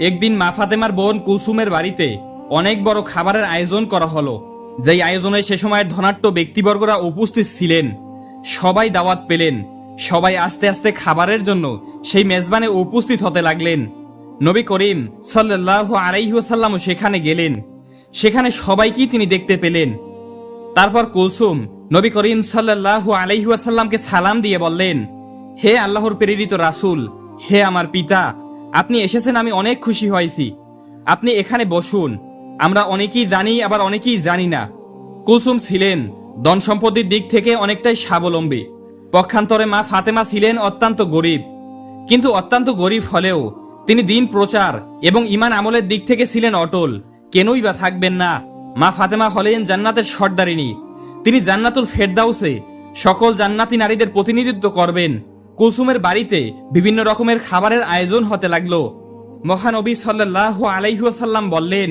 একদিন মা ফাতেমার বোন কুলসুমের বাড়িতে অনেক বড় খাবারের আয়োজন করা হলো। যেই আয়োজনে সে সময়ের ধনাঢ্য ব্যক্তিবর্গরা উপস্থিত ছিলেন। সবাই দাওয়াত পেলেন। সবাই আস্তে আস্তে খাবারের জন্য সেই মেজবানে উপস্থিত হতে লাগলেন। নবী করিম সাল্লাল্লাহু আলাইহি ওয়াসাল্লামও সেখানে গেলেন। সেখানে সবাইকেই তিনি দেখতে পেলেন। তারপর কুলসুম নবী করিম সাল্লাল্লাহু আলাইহি ওয়াসাল্লামকে সালাম দিয়ে বললেন, হে আল্লাহর প্রেরিত রাসূল, হে আমার পিতা, আপনি এসেছেন, আমি অনেক খুশি হয়েছি। আপনি এখানে বসুন। আমরা অনেকেই জানি, আবার অনেকেই জানি না। কুলসুম ছিলেন ধন সম্পত্তির দিক থেকে অনেকটাই স্বাবলম্বী। পক্ষান্তরে মা ফাতেমা ছিলেন অত্যন্ত গরিব। কিন্তু অত্যন্ত গরিব হলেও তিনি দিন প্রচার এবং ঈমান আমলের দিক থেকে ছিলেন অটল। কেনই বা থাকবেন না? মা ফাতেমা হলেন জান্নাতের সর্দারিনী। তিনি জান্নাতুল ফেরদাউসে সকল জান্নাতি নারীদের প্রতিনিধিত্ব করবেন। কুলসুমের বাড়িতে বিভিন্ন রকমের খাবারের আয়োজন হতে লাগলো। মহানবী সাল্লাল্লাহু আলাইহি ওয়াসাল্লাম বললেন,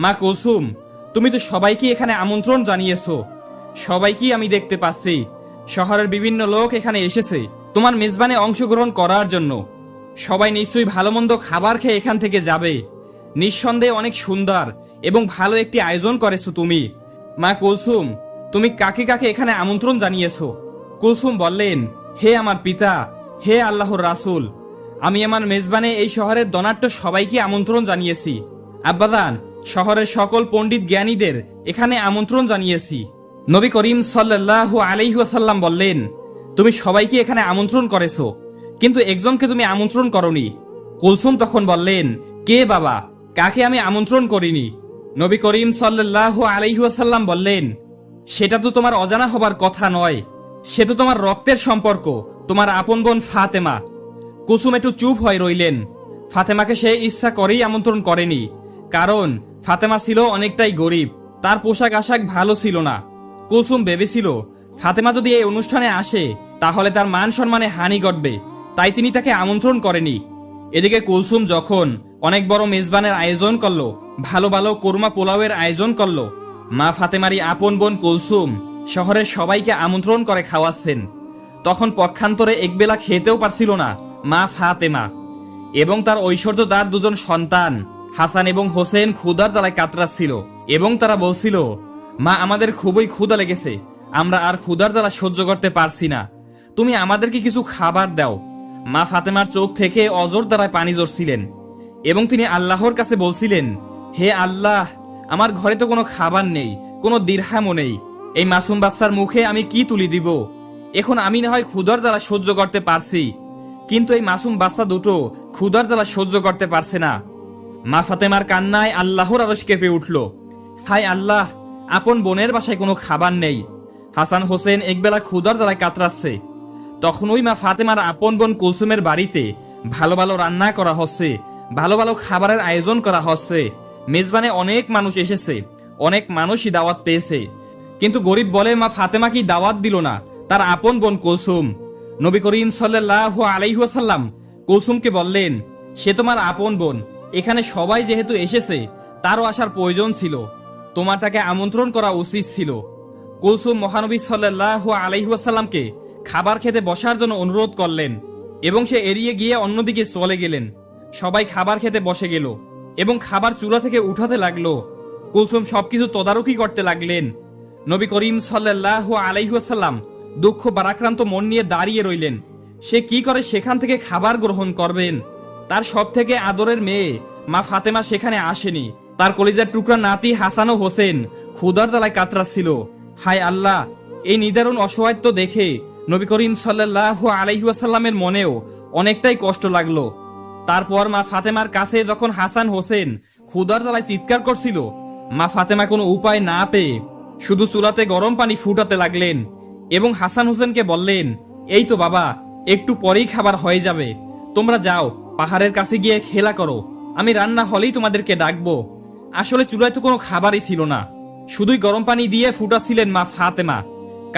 মা কুলসুম, তুমি তো সবাইকে এখানে আমন্ত্রণ জানিয়েছো। সবাইকেই আমি দেখতে পাচ্ছি। শহরের বিভিন্ন লোক এখানে এসেছে তোমার মেজবানে অংশগ্রহণ করার জন্য। সবাই নিশ্চয়ই ভালো মন্দ খাবার খেয়ে এখান থেকে যাবে। নিঃসন্দেহে অনেক সুন্দর এবং ভালো একটি আয়োজন করেছো তুমি। মা কুলসুম, তুমি কাকে কাকে এখানে আমন্ত্রণ জানিয়েছো? কুলসুম বললেন, হে আমার পিতা, হে আল্লাহর রাসূল, আমি আমার মেজবানে এই শহরের ধনাঢ্য সবাইকে আমন্ত্রণ জানিয়েছি। আব্বাজান, শহরের সকল পণ্ডিত জ্ঞানীদের এখানে আমন্ত্রণ জানিয়েছি। নবী করিম সাল্লাল্লাহু আলাইহি ওয়াসাল্লাম বললেন, তুমি সবাইকে এখানে আমন্ত্রণ করেছো, কিন্তু একজনকে তুমি আমন্ত্রণ করনি। কুলসুম তখন বললেন, কে বাবা? কাকে আমি আমন্ত্রণ করিনি? নবী করিম সাল্লাল্লাহু আলাইহি ওয়াসাল্লাম বললেন, সেটা তো তোমার অজানা হবার কথা নয়। সে তো তোমার রক্তের সম্পর্ক, তোমার আপন বোন ফাতেমা। কুলসুম একটু চুপ হয়ে রইলেন। ফাতেমাকে সে ইচ্ছা করেই আমন্ত্রণ করেনি, কারণ ফাতেমা ছিল অনেকটাই গরিব। তার পোশাক আশাক ভালো ছিল না। কুলসুম ভেবেছিল ফাতেমা যদি এই অনুষ্ঠানে আসে তাহলে তার মান সম্মানে হানি ঘটবে, তাই তিনি তাকে আমন্ত্রণ করেনি। এদিকে কুলসুম যখন অনেক বড় মেজবানের আয়োজন করলো, ভালো ভালো কোরমা পোলাওয়ের আয়োজন করলো, মা ফাতেমারই আপন বোন কুলসুম শহরের সবাইকে আমন্ত্রণ করে খাওয়াচ্ছেন। তখন পক্ষান্তরে একবেলা খেতেও পারছিল না মা ফাতেমা এবং তার ঐশ্বর্যদার দুজন সন্তান হাসান এবং হোসেন ক্ষুধার জ্বালায় কাতরাচ্ছিল এবং তারা বলছিল, মা, আমাদের খুবই ক্ষুধা লেগেছে, আমরা আর ক্ষুধার জ্বালা সহ্য করতে পারছি না, তুমি আমাদেরকে কিছু খাবার দাও। মা ফাতেমার চোখ থেকে অজর দ্বারায় পানি ঝরছিলেন এবং তিনি আল্লাহর কাছে বলছিলেন, হে আল্লাহ, আমার ঘরে তো কোনো খাবার নেই, কোনো দিরহামও নেই। এই মাসুম বাচ্চার মুখে আমি কি তুলি দিব? এখন আমি না হয় ক্ষুধার জ্বালা সহ্য করতে পারছি, কিন্তু এই মাসুম বাচ্চা দুটো ক্ষুধার জ্বালা সহ্য করতে পারছে না। মা ফাতেমার কান্নায় আল্লাহর আরশ কেঁপে উঠল। হায় আল্লাহ, আপন বোনের বাসায় কোনো খাবার নেই। হাসান হোসেন একবেলা ক্ষুধার জ্বালায় কাতরাচ্ছে। তখন ওই মা ফাতেমার আপন বোন কুলসুমের বাড়িতে ভালো ভালো রান্না করা হচ্ছে, ভালো ভালো খাবারের আয়োজন করা হচ্ছে। মেজবানে অনেক মানুষ এসেছে, অনেক মানুষই দাওয়াত পেয়েছে, কিন্তু গরিব বলে মা ফাতেমা কি দাওয়াত দিল না তার আপন বোন কুলসুম। নবী করিম সাল্লাল্লাহু আলাইহি ওয়াসাল্লাম কুলসুমকে বললেন, সে তোমার আপন বোন, এখানে সবাই যেহেতু এসেছে তারও আসার প্রয়োজন ছিল, তোমার তাকে আমন্ত্রণ করা উচিত ছিল। কুলসুম মহানবী সাল্লাল্লাহু আলাইহি ওয়াসাল্লামকে খাবার খেতে বসার জন্য অনুরোধ করলেন এবং সে এড়িয়ে গিয়ে অন্যদিকে চলে গেলেন। সবাই খাবার খেতে বসে গেল এবং খাবার চুলা থেকে উঠাতে লাগলো। কুলসুম সবকিছু তদারকি করতে লাগলেন। নবী করিম সাল্লাল্লাহু আলাইহি ওয়াসাল্লাম দুঃখ বারাক্রান্ত মন নিয়ে দাঁড়িয়ে রইলেন। সে কি করে সেখান থেকে খাবার গ্রহণ করবেন? তার সব থেকে আদরের মেয়ে মা ফাতেমা সেখানে আসেনি। তার কলিজার টুকরা নাতি হাসান ও হোসেন ক্ষুধার জ্বালায় কাতরাচ্ছিল। হায় আল্লাহ, এই নিদারুণ অসহায়ত্ব দেখে নবী করিম সাল্লাল্লাহু আলাইহি ওয়াসাল্লামের মনেও অনেকটাই কষ্ট লাগলো। তারপর মা ফাতেমার কাছে যখন হাসান হোসেন ক্ষুধার জ্বালায় চিৎকার করছিল, মা ফাতেমা কোনো উপায় না পেয়ে শুধু চুলাতে গরম পানি ফুটাতে লাগলেন এবং হাসান হোসেনকে বললেন, এই তো বাবা, একটু পরেই খাবার হয়ে যাবে, তোমরা যাও পাহাড়ের কাছে গিয়ে খেলা করো, আমি রান্না হলেই তোমাদেরকে ডাকবো। আসলে চুলায় তো কোনো খাবারই ছিল না, শুধুই গরম পানি দিয়ে ফুটাচ্ছিলেন মা ফাতেমা,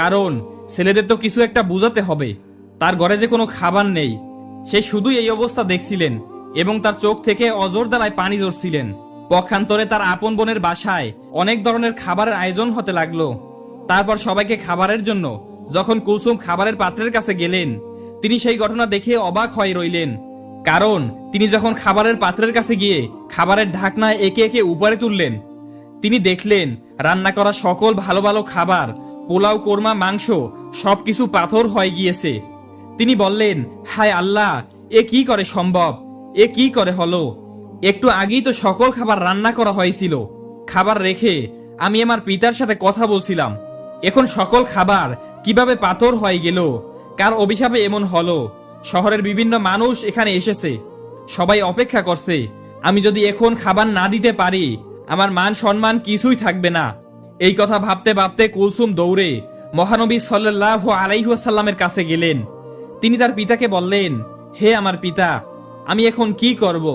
কারণ ছেলেদের তো কিছু একটা বুঝাতে হবে, তার ঘরে যে কোনো খাবার নেই। সে শুধুই এই অবস্থা দেখছিলেন এবং তার চোখ থেকে অজর দ্বারায় পানি ঝরছিলেন। পক্ষান্তরে তার আপন বোনের বাসায় অনেক ধরনের খাবারের আয়োজন হতে লাগলো। তারপর সবাইকে খাবারের জন্য যখন কুলসুম খাবারের পাত্রের কাছে গেলেন, তিনি সেই ঘটনা দেখে অবাক হয়ে রইলেন। কারণ তিনি যখন খাবারের পাত্রের কাছে গিয়ে খাবারের ঢাকনা একে একে উপরে তুললেন, তিনি দেখলেন রান্না করা সকল ভালো ভালো খাবার, পোলাও, কোরমা, মাংস সবকিছু পাথর হয়ে গিয়েছে। তিনি বললেন, হায় আল্লাহ, এ কি করে সম্ভব? এ কি করে হলো? একটু আগেই তো সকল খাবার রান্না করা হয়েছিল। খাবার রেখে আমি আমার পিতার সাথে কথা বলছিলাম, এখন সকল খাবার কিভাবে পাথর হয়ে গেল? কার অভিশাপে এমন হলো? শহরের বিভিন্ন মানুষ এখানে এসেছে, সবাই অপেক্ষা করছে। আমি যদি এখন খাবার না দিতে পারি, আমার মান সম্মান কিছুই থাকবে না। এই কথা ভাবতে ভাবতে কুলসুম দৌড়ে মহানবী সাল্লাল্লাহু আলাইহি ওয়াসাল্লামের কাছে গেলেন। তিনি তার পিতাকে বললেন, হে আমার পিতা, আমি এখন কি করব?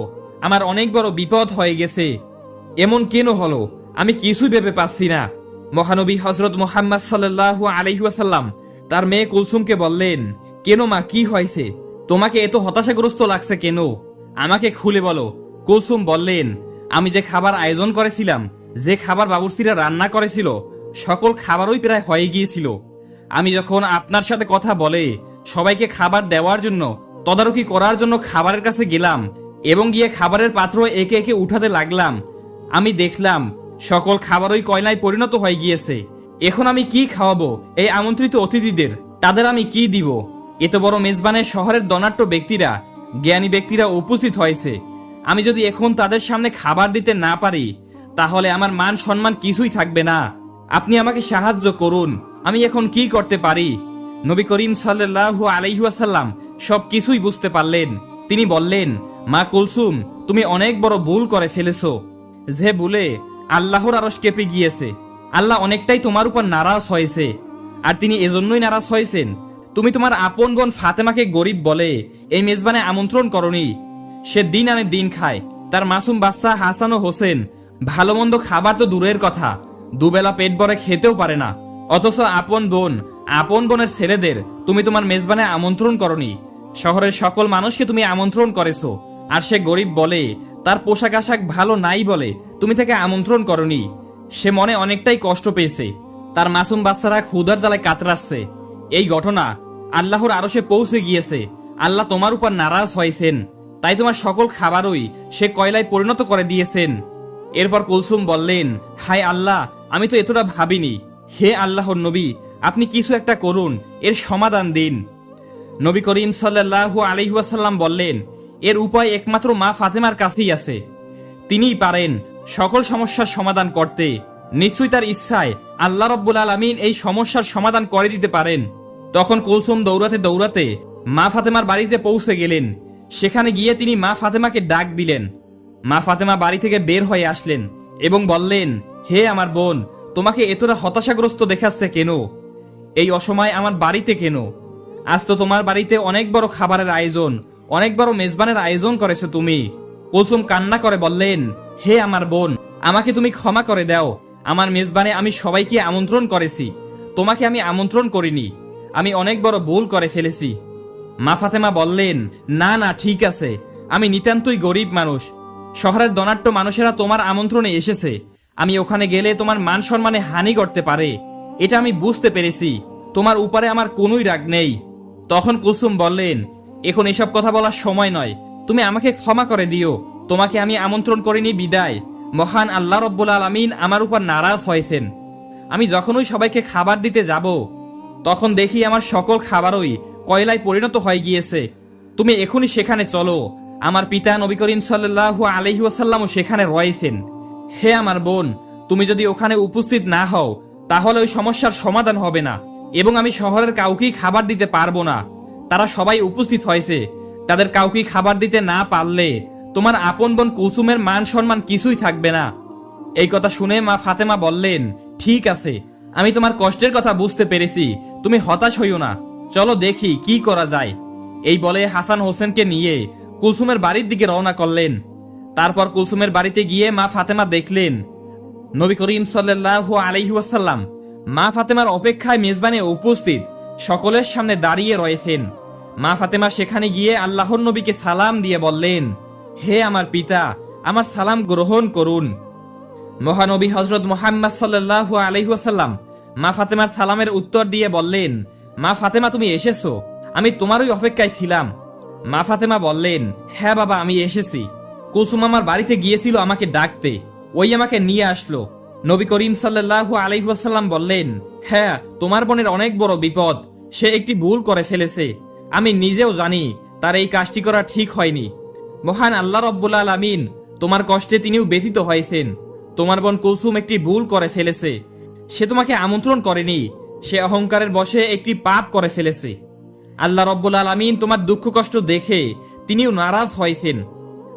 আমার অনেক বড় বিপদ হয়ে গেছে। এমন কেন হলো? আমি কিছুই ভেবে পাচ্ছি না। মহানবী হযরত মুহাম্মদ সাল্লাল্লাহু আলাইহি ওয়াসাল্লাম তার মেয়ে কুলসুমকে বললেন, কেন মা, কি হয়েছে? তোমাকে এত হতাশাগ্রস্ত লাগছে কেন? আমাকে খুলে বলো। কুলসুম বললেন, আমি যে খাবার আয়োজন করেছিলাম, যে খাবার বাবুর্চিরা রান্না করেছিল, সকল খাবারই প্রায় হয়ে গিয়েছিল। আমি যখন আপনার সাথে কথা বলে সবাইকে খাবার দেওয়ার জন্য, তদারকি করার জন্য খাবারের কাছে গেলাম এবং গিয়ে খাবারের পাত্র একে একে উঠাতে লাগলাম, আমি দেখলাম সকল খাবারই কয়লায় পরিণত হয়ে গিয়েছে। এখন আমি কি খাওয়াবো এই আমন্ত্রিত অতিথিদের? তাদের আমি কি দিব? এত বড় মেজবানের শহরের ধনাঢ্য ব্যক্তিরা, জ্ঞানী ব্যক্তিরা উপস্থিত হয়েছে। আমি যদি এখন তাদের সামনে খাবার দিতে না পারি, তাহলে আমার মান সম্মান কিছুই থাকবে না। আপনি আমাকে সাহায্য করুন, আমি এখন কি করতে পারি? নবী করিম সাল্লাল্লাহু আলাইহি ওয়াসাল্লাম সবকিছুই বুঝতে পারলেন। তিনি বললেন, মা কুলসুম, তুমি অনেক বড় ভুল করে ফেলেছো, যে ভুলে আল্লাহর আরশ কেঁপে গিয়েছে। আল্লাহ অনেকটাই তোমার উপর নারাজ হয়েছে। আর তিনি এজন্যই নারাজ হয়েছেন, তুমি তোমার আপন বোন ফাতেমাকে গরিব বলে এই মেজবানে আমন্ত্রণ করনি। সে দিন আনে দিন খায়, তার মাসুম বাচ্চা হাসান ও হোসেন ভালো মন্দ খাবার তো দূরের কথা, দুবেলা পেট ভরে খেতেও পারে না। অথচ আপন বোন, আপন বোনের ছেলেদের তুমি তোমার মেজবানে আমন্ত্রণ করনি। শহরের সকল মানুষকে তুমি আমন্ত্রণ করেছো, আর সে গরিব বলে, তার পোশাক আশাক ভালো নাই বলে তুমি তাকে আমন্ত্রণ করনি। সে মনে অনেকটাই কষ্ট পেয়েছে, তার মাসুম বাচ্চারা ক্ষুধার জ্বালায় কাতরাচ্ছে। এই ঘটনা আল্লাহর আরশে পৌঁছে গিয়েছে। আল্লাহ তোমার উপর নারাজ হয়েছেন, তাই তোমার সকল খাবারই সে কয়লায় পরিণত করে দিয়েছেন। এরপর কুলসুম বললেন, হায় আল্লাহ, আমি তো এতটা ভাবিনি। হে আল্লাহর নবী, আপনি কিছু একটা করুন, এর সমাধান দিন। নবী করিম সাল্লাল্লাহু আলাইহি ওয়াসাল্লাম বললেন, এর উপায় একমাত্র মা ফাতেমার কাছেই আছে। তিনিই পারেন সকল সমস্যার সমাধান করতে। নিশ্চয়ই তার ইচ্ছায় আল্লাহ রাব্বুল আলামিন এই সমস্যার সমাধান করে দিতে পারেন। তখন কুলসুম দৌড়াতে দৌড়াতে মা ফাতেমার বাড়িতে পৌঁছে গেলেন। সেখানে গিয়ে তিনি মা ফাতেমাকে ডাক দিলেন। মা ফাতেমা বাড়ি থেকে বের হয়ে আসলেন এবং বললেন, হে আমার বোন, তোমাকে এতটা হতাশাগ্রস্ত দেখাচ্ছে কেন? এই অসময়ে আমার বাড়িতে কেন? আজ তো তোমার বাড়িতে অনেক বড় খাবারের আয়োজন, অনেক বড় মেজবানের আয়োজন করেছো তুমি। কুলসুম কান্না করে বললেন, হে আমার বোন, আমাকে তুমি ক্ষমা করে দাও। আমার মেজবানে আমি সবাইকে আমন্ত্রণ করেছি, তোমাকে আমি আমন্ত্রণ করিনি। আমি অনেক বড় ভুল করে ফেলেছি। মা ফাতেমা বললেন, না না, ঠিক আছে, আমি নিতান্তই গরিব মানুষ। শহরের ধনাঢ্য মানুষেরা তোমার আমন্ত্রণে এসেছে, আমি ওখানে গেলে তোমার মান সম্মানে হানি করতে পারে, এটা আমি বুঝতে পেরেছি। তোমার উপরে আমার কোনোই রাগ নেই। তখন কুলসুম বললেন, এখন এসব কথা বলার সময় নয়, তুমি আমাকে ক্ষমা করে দিও। তোমাকে আমি আমন্ত্রণ করিনি বিদায়। মহান আল্লাহ রাব্বুল আলামিন আমার উপর নারাজ হয়েছেন। আমি যখনই সবাইকে খাবার দিতে যাব, তখন দেখি আমার সকল খাবারই কয়লায় পরিণত হয়ে গিয়েছে। তুমি এখনই সেখানে চলো। আমার পিতা নবী করিম সাল্লাল্লাহু আলাইহি ওয়াসাল্লামও সেখানে রয়েছেন। হে আমার বোন, তুমি যদি ওখানে উপস্থিত না হও, তাহলে ওই সমস্যার সমাধান হবে না এবং আমি শহরের কাউকেই খাবার দিতে পারবো না। তারা সবাই উপস্থিত হয়েছে, তাদের কাউকেই খাবার দিতে না পারলে তোমার আপন বোন কুলসুমের মান সম্মান কিছুই থাকবে না। এই কথা শুনে মা ফাতেমা বললেন, ঠিক আছে, আমি তোমার কষ্টের কথা বুঝতে পেরেছি, তুমি হতাশ হইও না, চলো দেখি কি করা যায়। এই বলে হাসান হোসেনকে নিয়ে কুলসুমের বাড়ির দিকে রওনা করলেন। তারপর কুলসুমের বাড়িতে গিয়ে মা ফাতেমা দেখলেন নবী করিম সাল্লাল্লাহু আলাইহি ওয়াসাল্লাম মা ফাতেমার অপেক্ষায় মেজবানে উপস্থিত, সকলের সামনে দাঁড়িয়ে রয়েছেন। মা ফাতেমা সেখানে গিয়ে আল্লাহর নবীকে সালাম দিয়ে বললেন, হে আমার পিতা, আমার সালাম গ্রহণ করুন। মহানবী হযরত মুহাম্মদ সাল্লাল্লাহু আলাইহি ওয়াসাল্লাম মা ফাতেমার সালামের উত্তর দিয়ে বললেন, মা ফাতেমা, তুমি এসেছো, আমি তোমারই অপেক্ষায় ছিলাম। মা ফাতেমা বললেন, হ্যাঁ বাবা, আমি এসেছি। কুলসুম আমার বাড়িতে গিয়েছিল আমাকে ডাকতে, ওই আমাকে নিয়ে আসলো। নবী করিম সাল্লাল্লাহু আলাইহি ওয়াসাল্লাম বললেন, হ্যাঁ, তোমার বোনের অনেক বড় বিপদ, সে একটি ভুল করে ফেলেছে। আমি নিজেও জানি তার এই কাজটি করা ঠিক হয়নি। মহান আল্লাহ রব্বুল আলামিন তোমার কষ্টে তিনিও ব্যথিত হয়েছেন। তোমার বোন কুলসুম একটি ভুল করে ফেলেছে। সে তোমাকে আমন্ত্রণ করেনি, সে অহংকারের বশে একটি পাপ করে ফেলেছে। আল্লাহ রব্বুল আলামিন তোমার দুঃখ কষ্ট দেখে তিনিও নারাজ হয়েছেন।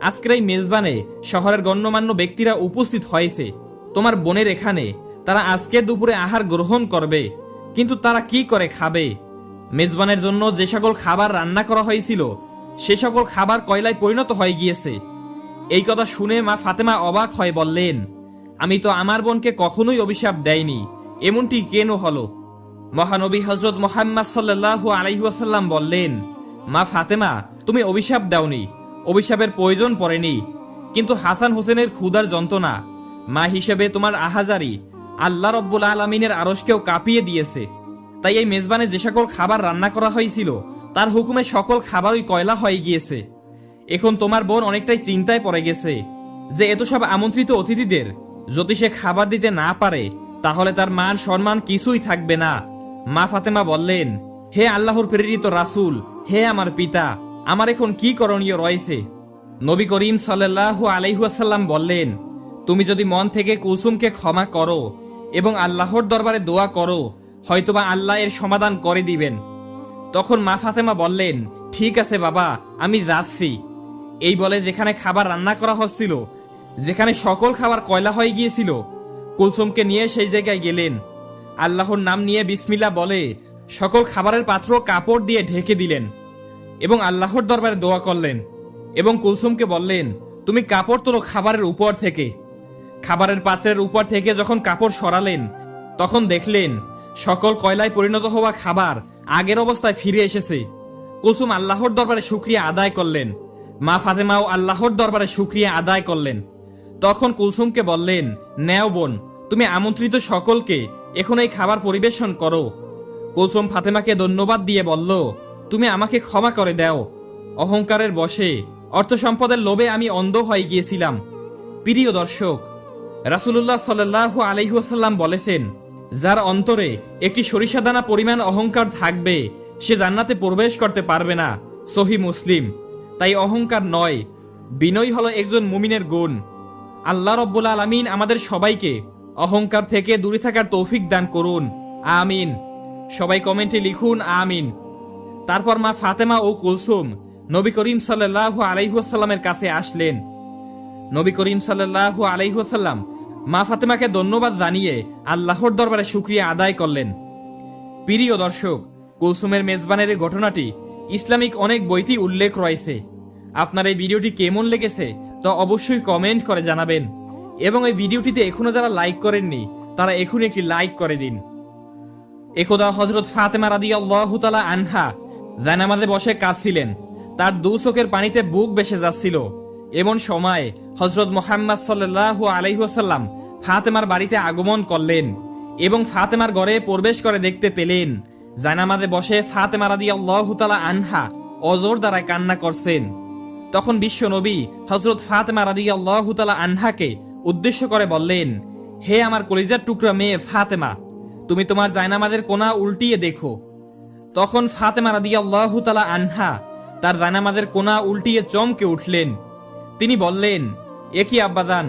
আজকের এই মেজবানে শহরের গণ্যমান্য ব্যক্তিরা উপস্থিত হয়েছে তোমার বোনের এখানে। তারা আজকের দুপুরে আহার গ্রহণ করবে, কিন্তু তারা কি করে খাবে? মেজবানের জন্য যে সকল খাবার রান্না করা হয়েছিল সে সকল খাবার কয়লায় পরিণত হয়ে গিয়েছে। এই কথা শুনে মা ফাতেমা অবাক হয়ে বললেন, আমি তো আমার বোনকে কখনোই অভিশাপ দেয়নি, এমনটি কেন হলো? মহানবী হযরত মুহাম্মদ সাল্লাল্লাহু আলাইহি ওয়াসাল্লাম বললেন, মা ফাতেমা, তুমি অভিশাপ দাওনি, অভিশাপের প্রয়োজন পড়েনি। কিন্তু হাসান হোসেনের ক্ষুধার যন্ত্রণা, মা হিসেবে তোমার আহাজারি আল্লাহ রব্বুল আলামিনের আরশকেও কাঁপিয়ে দিয়েছে। তাই এই মেজবানে যে সকল খাবার রান্না করা হয়েছিল তার হুকুমে সকল খাবারই কয়লা হয়ে গিয়েছে। এখন তোমার বোন অনেকটাই চিন্তায় পড়ে গেছে যে এত সব আমন্ত্রিত অতিথিদের যদি সে খাবার দিতে না পারে তাহলে তার মান সম্মান কিছুই থাকবে না। মা ফাতেমা বললেন, হে আল্লাহর প্রেরিত রাসূল, হে আমার পিতা, আমার এখন কি করণীয় রয়েছে? নবী করিম সাল্লাল্লাহু আলাইহি ওয়াসাল্লাম বললেন, তুমি যদি মন থেকে কুলসুমকে ক্ষমা করো এবং আল্লাহর দরবারে দোয়া করো, হয়তোবা আল্লাহ এর সমাধান করে দিবেন। তখন মা ফাতেমা বললেন, ঠিক আছে বাবা, আমি যাচ্ছি। এই বলে যেখানে খাবার রান্না করা হচ্ছিল, যেখানে সকল খাবার কয়লা হয়ে গিয়েছিল, কুলসুমকে নিয়ে সেই জায়গায় গেলেন। আল্লাহর নাম নিয়ে বিসমিল্লাহ বলে সকল খাবারের পাত্র কাপড় দিয়ে ঢেকে দিলেন এবং আল্লাহর দরবারে দোয়া করলেন এবং কুলসুমকে বললেন, তুমি কাপড় তোলো খাবারের উপর থেকে। খাবারের পাত্রের উপর থেকে যখন কাপড় সরালেন তখন দেখলেন সকল কয়লায় পরিণত হওয়া খাবার আগের অবস্থায় ফিরে এসেছে। কুলসুম আল্লাহর দরবারে শুকরিয়া আদায় করলেন, মা ফাতেমাও আল্লাহর দরবারে শুকরিয়া আদায় করলেন। তখন কুলসুমকে বললেন, নেও বোন, তুমি আমন্ত্রিত সকলকে এখন এই খাবার পরিবেশন করো। কুলসুম ফাতেমাকে ধন্যবাদ দিয়ে বলল, তুমি আমাকে ক্ষমা করে দাও। অহংকারের বশে, অর্থ সম্পদের লোভে আমি অন্ধ হয়ে গিয়েছিলাম। প্রিয় দর্শক, রাসূলুল্লাহ সাল্লাল্লাহু আলাইহি ওয়াসাল্লাম বলেছেন, যার অন্তরে একটি সরিষা দানা পরিমাণ অহংকার থাকবে সে জান্নাতে প্রবেশ করতে পারবে না। সহিহ মুসলিম। তাই অহংকার নয়, বিনয় হলো একজন মুমিনের গুণ। আল্লাহ রব্বুল আলামিন আমাদের সবাইকে অহংকার থেকে দূরে থাকার তৌফিক দান করুন, আমিন। সবাই কমেন্টে লিখুন আমিন। তারপর মা ফাতেমা ও কুলসুম নবী করিম সাল্লাল্লাহু আলাইহি ওয়াসাল্লামের কাছে আসলেন। নবী করিম সাল্লাল্লাহু আলাইহি ওয়াসাল্লাম মা ফাতেমাকে ধন্যবাদ জানিয়ে আল্লাহর দরবারে শুকরিয়া আদায় করলেন। প্রিয় দর্শক, কুলসুমের মেজবানের এই ঘটনাটি ইসলামিক অনেক বইতেই উল্লেখ রয়েছে। আপনার এই ভিডিওটি কেমন লেগেছে তা অবশ্যই কমেন্ট করে জানাবেন এবং এই ভিডিওটিতে এখনো যারা লাইক করেননি তারা এখনই একটি লাইক করে দিন। একদা হযরত ফাতেমা রাদিয়াল্লাহু তাআলা আনহা জায়নামাজে বসে কাঁদছিলেন। তার দু চোখের পানিতে বুক ভেসে যাচ্ছিল। এমন সময় হযরত মুহাম্মদ সাল্লাল্লাহু আলাইহি ওয়াসাল্লাম ফাতেমার বাড়িতে আগমন করলেন এবং ফাতেমার ঘরে প্রবেশ করে দেখতে পেলেন জায়নামাজে বসে ফাতেমা রাদিয়াল্লাহু তাআলা আনহা অজর দ্বারা কান্না করছেন। তখন বিশ্ব নবী হযরত ফাতেমা রাদিয়াল্লাহু তাআলা আনহাকে উদ্দেশ্য করে বললেন, হে আমার কলিজার টুকরা মেয়ে ফাতেমা, তুমি তোমার জায়নামাজের কোনা উল্টিয়ে দেখো। তখন ফাতেমা রাদিয়াল্লাহু তাআলা আনহা তার জায়নামাজের কোনা উল্টিয়ে চমকে উঠলেন। তিনি বললেন, এ কি আব্বাজান,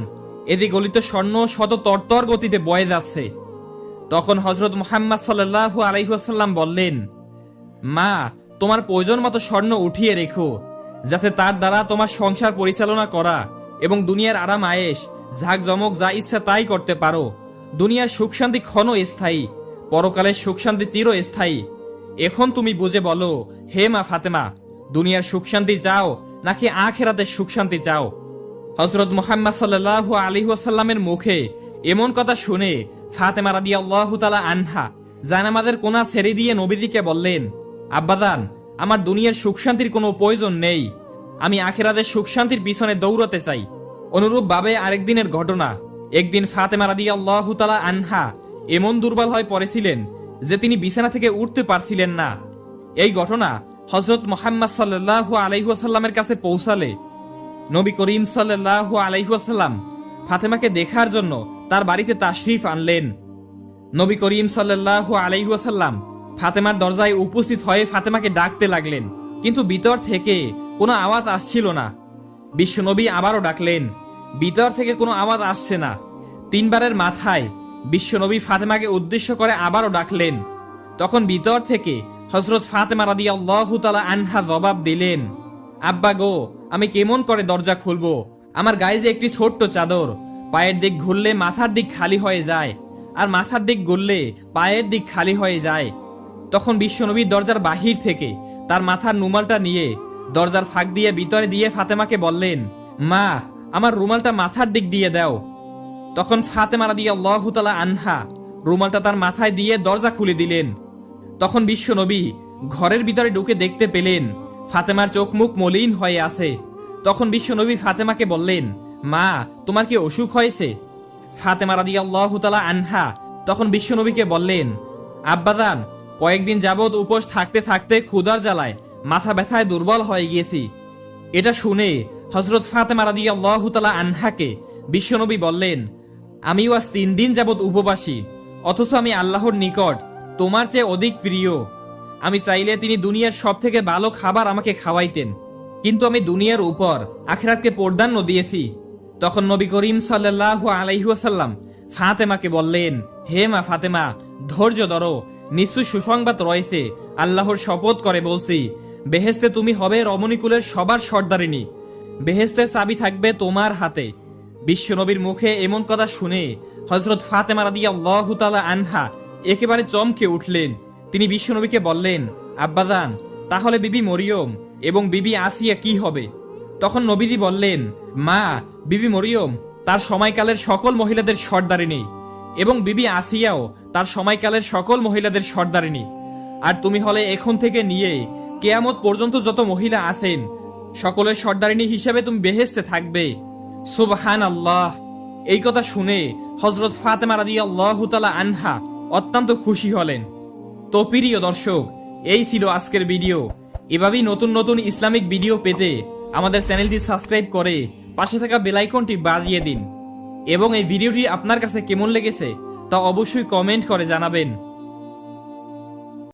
এদিকে গলিত স্বর্ণ শত তরতর গতিতে বয়ে যাচ্ছে। তখন হযরত মুহাম্মদ সাল্লাল্লাহু আলাইহি ওয়াসাল্লাম বললেন, মা, তোমার প্রয়োজন মতো স্বর্ণ উঠিয়ে রেখো, যাতে তার দ্বারা তোমার সংসার পরিচালনা করা এবং দুনিয়ার আরাম আয়েশ ঝাঁক জমক যা ইচ্ছা তাই করতে পারো। দুনিয়ার সুখ শান্তি ক্ষণস্থায়ী, পরকালের সুখ শান্তি চিরস্থায়ী। এখন তুমি বুঝে বলো, হে মা ফাতেমা, দুনিয়ার সুখ শান্তি চাও নাকি আখিরাতের সুখ শান্তি চাও? হযরত মুহাম্মদ সাল্লাল্লাহু আলাইহি ওয়াসাল্লামের মুখে এমন কথা শুনে ফাতেমা রাদিয়াল্লাহু তাআলা আনহা জায়নামাজের কোনা ছেড়ে দিয়ে নবীজিকে বললেন, আব্বাজান, আমার দুনিয়ার সুখ শান্তির কোনো প্রয়োজন নেই, আমি আখিরাতের সুখ শান্তির পিছনে দৌড়াতে চাই। অনুরূপভাবে আরেকদিনের ঘটনা, একদিন ফাতেমা রাদিয়াল্লাহু তাআলা আনহা এমন দুর্বল হয়ে পড়েছিলেন যে তিনি বিছানা থেকে উঠতে পারছিলেন না। এই ঘটনা হযরত মুহাম্মদ সাল্লাল্লাহু আলাইহি ওয়াসাল্লামের কাছে পৌঁছালে নবী করিম সাল্লাল্লাহু আলাইহি ওয়াসাল্লাম ফাতেমাকে দেখার জন্য তার বাড়িতে তাশরিফ আনলেন। নবী করিম সাল্লাল্লাহু আলাইহি ওয়াসাল্লাম ফাতেমার দরজায় উপস্থিত হয়ে ফাতেমাকে ডাকতে লাগলেন, কিন্তু ভিতর থেকে কোনো আওয়াজ আসছিল না। বিশ্বনবী আবারও ডাকলেন, ভিতর থেকে কোনো আওয়াজ আসছে না। তিনবারের মাথায় বিশ্বনবী ফাতেমাকে উদ্দেশ্য করে আবারও ডাকলেন। তখন ভিতর থেকে হযরত ফাতেমা রাদিয়াল্লাহু তাআলা আনহা জবাব দিলেন, আব্বা গো, আমি কেমন করে দরজা খুলবো? আমার গায়ে যে একটি ছোট্ট চাদর, পায়ের দিক ঘুরলে মাথার দিক খালি হয়ে যায়, আর মাথার দিক ঘুরলে পায়ের দিক খালি হয়ে যায়। তখন বিশ্বনবী দরজার বাহির থেকে তার মাথার রুমালটা নিয়ে দরজার ফাঁক দিয়ে ভিতরে দিয়ে ফাতেমাকে বললেন, মা, আমার রুমালটা মাথার দিক দিয়ে দাও। তখন ফাতেমা রাদিয়াল্লাহু তাআলা আনহা রুমালটা তার মাথায় দিয়ে দরজা খুলে দিলেন। তখন বিশ্বনবী ঘরের ভিতরে ঢুকে দেখতে পেলেন ফাতেমার চোখ মুখ মলিন হয়ে আছে। তখন বিশ্বনবী ফাতেমাকে বললেন, মা, তোমার কি অসুখ হয়েছে? ফাতেমা রাদিয়াল্লাহু তাআলা আনহা তখন বিশ্বনবীকে বললেন, আব্বাজান, কয়েকদিন যাবৎ উপোস থাকতে থাকতে ক্ষুধার জ্বালায় মাথা ব্যথায় দুর্বল হয়ে গিয়েছি। এটা শুনে হযরত ফাতেমা রাদিয়াল্লাহু তাআলা আনহাকে বিশ্বনবী বললেন, আমিও আজ 3 দিন যাবৎ উপবাসী, অথচ আমি আল্লাহর নিকট তোমার চেয়ে অধিক প্রিয়। আমি চাইলে তিনি দুনিয়ার সব থেকে ভালো খাবার আমাকে খাওয়াইতেন, কিন্তু আমি দুনিয়ার উপর আখিরাতকে প্রাধান্য দিয়েছি। তখন নবী করিম সাল্লাল্লাহু আলাইহি ওয়াসাল্লাম ফাতেমাকে বললেন, হে মা ফাতেমা, ধৈর্য ধরো, নিশ্চয় সুসংবাদ রয়েছে। আল্লাহর শপথ করে বলছি, বেহেশতে তুমি হবে রমণীকুলের সবার সর্দারিনী, বেহেশতের চাবি থাকবে তোমার হাতে। বিশ্বনবীর মুখে এমন কথা শুনে হযরত ফাতেমা রাদিয়াল্লাহু তাআলা আনহা একেবারে চমকে উঠলেন। তিনি বিশ্বনবীকে বললেন, আব্বাজান, তাহলে বিবি মরিয়ম এবং বিবি আসিয়া কি হবে? তখন নবীজি বললেন, মা, বিবি মরিয়ম তার সময়কালের সকল মহিলাদের সর্দারিনী, এবং বিবি আসিয়াও তার সময়কালের সকল মহিলাদের সর্দারিনী। আর তুমি হলে এখন থেকে নিয়ে কিয়ামত পর্যন্ত যত মহিলা আছেন সকলের সর্দারিনী হিসেবে তুমি বেহেশতে থাকবে। সুবহানাল্লাহ। এই কথা শুনে হযরত ফাতেমা রাদিয়াল্লাহু তাআলা আনহা অত্যন্ত খুশি হলেন। তো প্রিয় দর্শক, এই ছিল আজকের ভিডিও। এভাবেই নতুন নতুন ইসলামিক ভিডিও পেতে আমাদের চ্যানেলটি সাবস্ক্রাইব করে পাশে থাকা বেল আইকনটি বাজিয়ে দিন। এবং এই ভিডিওটি আপনার কাছে কেমন লেগেছে তা অবশ্যই কমেন্ট করে জানাবেন।